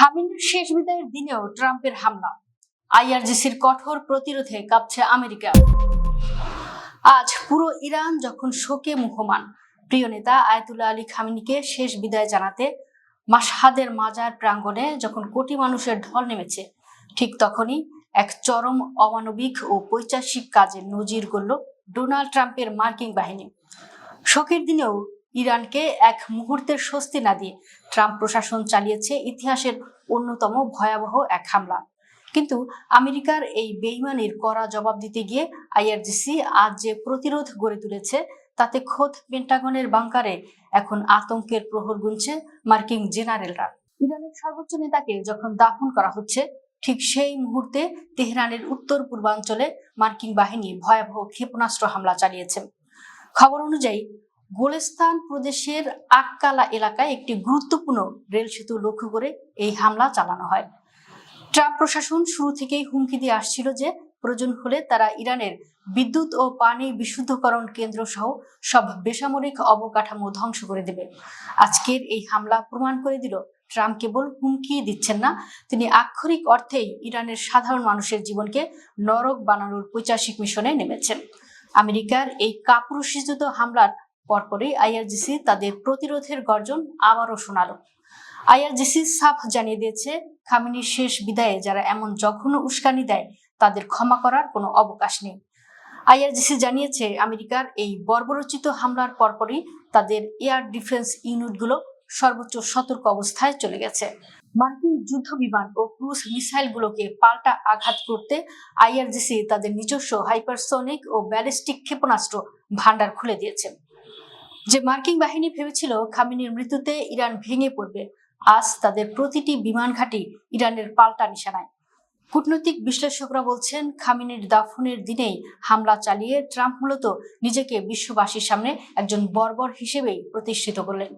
খামেনির শেষ বিদায়ের দিনেও ট্রাম্পের হামলা, আইআরজিসির কঠোর প্রতিরোধে কাঁপছে আমেরিকা। আজ পুরো ইরান যখন শোকে মুহ্যমান, প্রিয় নেতা আয়াতুল্লাহ আলী খামেনিকে শেষ বিদায় জানাতে মাশহাদের মাজার প্রাঙ্গণে যখন কোটি মানুষের ঢল নেমেছে, ঠিক তখনই এক চরম অমানবিক ও পৈশাচিক কাজের নজির গড়ল ডোনাল্ড ট্রাম্পের মার্কিন বাহিনী। শোকের দিনেও ইরানকে এক মুহূর্তের স্বস্তি না দিয়ে ট্রাম্প প্রশাসন চালিয়েছে ইতিহাসের অন্যতম ভয়াবহ এক হামলা। কিন্তু আমেরিকার এই বেইমানির কড়া জবাব দিতে গিয়ে আইআরজিসি আজ যে প্রতিরোধ গড়ে তুলেছে, তাতে খোদ পেন্টাগনের বাংকারে এখন আতঙ্কের প্রহর গুনছে মার্কিন জেনারেলরা। ইরানের সর্বোচ্চ নেতাকে যখন দাফন করা হচ্ছে, ঠিক সেই মুহূর্তে তেহরানের উত্তর পূর্বাঞ্চলে মার্কিন বাহিনী ভয়াবহ ক্ষেপণাস্ত্র হামলা চালিয়েছে। খবর অনুযায়ী গোলেস্তান প্রদেশের আক্কালা এলাকায় একটি গুরুত্বপূর্ণ রেল সেতু লক্ষ্য করে এই হামলা চালানো হয়। ট্রাম্প প্রশাসন শুরু থেকেই হুমকি দিয়ে আসছিল যে প্রয়োজন হলে তারা ইরানের বিদ্যুৎ ও পানি বিশুদ্ধকরণ কেন্দ্র সহ সব বেসামরিক অবকাঠামো ধ্বংস করে দেবে। আজকের এই হামলা প্রমাণ করে দিল ট্রাম্প কেবল হুমকি দিচ্ছেন না, তিনি আক্ষরিক অর্থেই ইরানের সাধারণ মানুষের জীবনকে নরক বানানোর পৈশাচিক মিশনে নেমেছেন। আমেরিকার এই কাপুরুষোচিত হামলার পরপরই আইআরজিসি তাদের প্রতিরোধের গর্জন আবারও শোনালো। আইআরজিসি সাফ জানিয়ে দিয়েছে, খামেনির শেষ বিদায়ে যারা এমন জঘন্য উস্কানি দেয় তাদের ক্ষমা করার কোনো অবকাশ নেই। আইআরজিসি জানিয়েছে, আমেরিকার এই বর্বরোচিত হামলার পরপরই তাদের এয়ার ডিফেন্স ইউনিটগুলো সর্বোচ্চ সতর্ক অবস্থায় চলে গেছে। মার্কিন যুদ্ধ বিমান ও ক্রুজ মিসাইলগুলোকে পাল্টা আঘাত করতে আইআরজিসি তাদের নিজস্ব হাইপারসোনিক ও ব্যালিস্টিক ক্ষেপণাস্ত্র ভান্ডার খুলে দিয়েছে। যে মার্কিন বাহিনী ভেবেছিল খামেনির মৃত্যুতে ইরান ভেঙে পড়বে, আজ তাদের প্রতিটি বিমান ঘাঁটি ইরানের পাল্টা নিশানায়। কূটনৈতিক বিশ্লেষকরা বলছেন, খামেনির দাফনের দিনেই হামলা চালিয়ে ট্রাম্প মূলত নিজেকে বিশ্ববাসীর সামনে একজন বর্বর হিসেবেই প্রতিষ্ঠিত করলেন।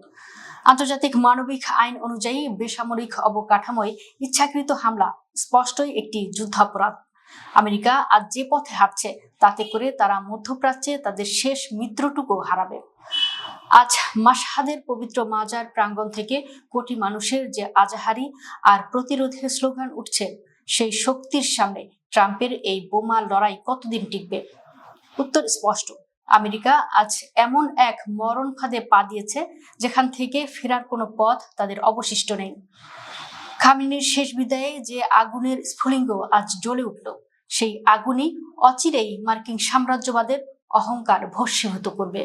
আন্তর্জাতিক মানবিক আইন অনুযায়ী বেসামরিক অবকাঠামোয় ইচ্ছাকৃত হামলা স্পষ্টই একটি যুদ্ধাপরাধ। আমেরিকা আজ যে পথে হাঁটছে, তাতে করে তারা মধ্যপ্রাচ্যে তাদের শেষ মিত্রটুকু হারাবে। আজ মাশহাদের পবিত্র মাজার প্রাঙ্গণ থেকে কোটি মানুষের যে আজাহারি আর প্রতিরোধের স্লোগান উঠছে, সেই শক্তির সামনে ট্রাম্পের এই বোমা লড়াই কতদিন টিকবে? উত্তর স্পষ্ট, আমেরিকা আজ এমন এক মরণ ফাঁদে পা দিয়েছে যেখান থেকে ফেরার কোনো পথ তাদের অবশিষ্ট নেই। খামেনির শেষ বিদায়ে যে আগুনের স্ফুলিঙ্গ আজ জ্বলে উঠল, সেই আগুনই অচিরেই মার্কিন সাম্রাজ্যবাদের অহংকার ভস্মীভূত করবে।